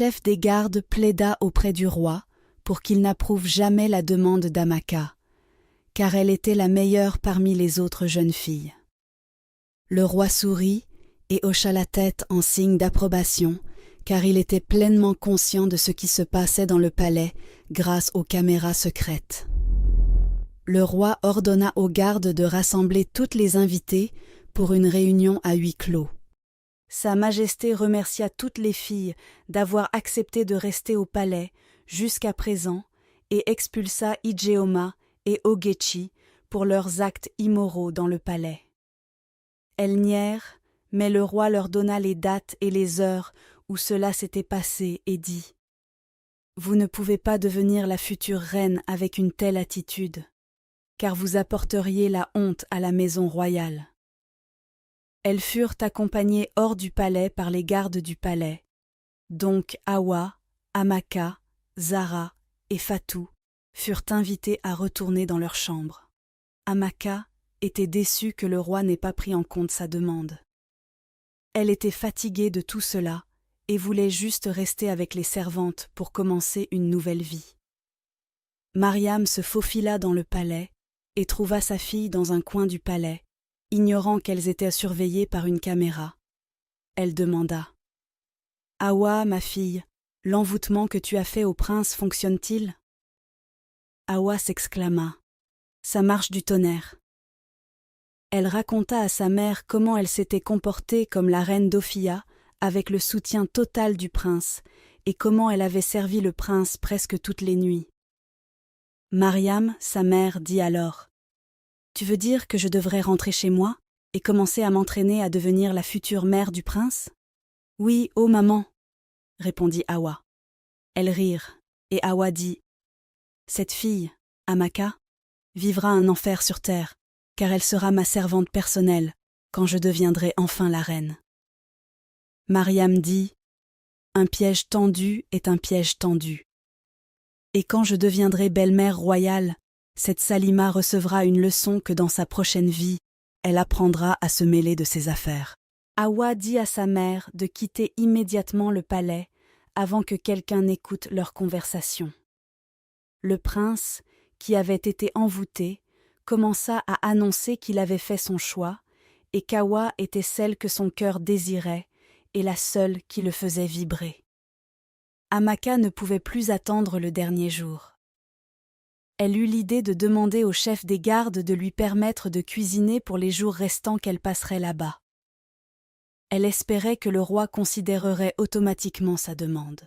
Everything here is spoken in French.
Le chef des gardes plaida auprès du roi pour qu'il n'approuve jamais la demande d'Amaka, car elle était la meilleure parmi les autres jeunes filles. Le roi sourit et hocha la tête en signe d'approbation, car il était pleinement conscient de ce qui se passait dans le palais grâce aux caméras secrètes. Le roi ordonna aux gardes de rassembler toutes les invitées pour une réunion à huis clos. Sa Majesté remercia toutes les filles d'avoir accepté de rester au palais jusqu'à présent et expulsa Ijeoma et Ogechi pour leurs actes immoraux dans le palais. Elles nièrent, mais le roi leur donna les dates et les heures où cela s'était passé et dit « Vous ne pouvez pas devenir la future reine avec une telle attitude, car vous apporteriez la honte à la maison royale. » Elles furent accompagnées hors du palais par les gardes du palais. Donc Awa, Amaka, Zara et Fatou furent invitées à retourner dans leur chambre. Amaka était déçue que le roi n'ait pas pris en compte sa demande. Elle était fatiguée de tout cela et voulait juste rester avec les servantes pour commencer une nouvelle vie. Mariam se faufila dans le palais et trouva sa fille dans un coin du palais, ignorant qu'elles étaient surveillées par une caméra. Elle demanda « Awa, ma fille, l'envoûtement que tu as fait au prince fonctionne-t-il » Awa s'exclama « Ça marche du tonnerre ». Elle raconta à sa mère comment elle s'était comportée comme la reine Dofia avec le soutien total du prince et comment elle avait servi le prince presque toutes les nuits. Mariam, sa mère, dit alors « Tu veux dire que je devrais rentrer chez moi et commencer à m'entraîner à devenir la future mère du prince ?»« Oui, oh maman !» répondit Awa. Elles rirent et Awa dit « Cette fille, Amaka, vivra un enfer sur terre, car elle sera ma servante personnelle quand je deviendrai enfin la reine. » Mariam dit « Un piège tendu est un piège tendu. Et quand je deviendrai belle-mère royale, cette Salima recevra une leçon que dans sa prochaine vie, elle apprendra à se mêler de ses affaires. » Awa dit à sa mère de quitter immédiatement le palais avant que quelqu'un n'écoute leur conversation. Le prince, qui avait été envoûté, commença à annoncer qu'il avait fait son choix et qu'Awa était celle que son cœur désirait et la seule qui le faisait vibrer. Amaka ne pouvait plus attendre le dernier jour. Elle eut l'idée de demander au chef des gardes de lui permettre de cuisiner pour les jours restants qu'elle passerait là-bas. Elle espérait que le roi considérerait automatiquement sa demande.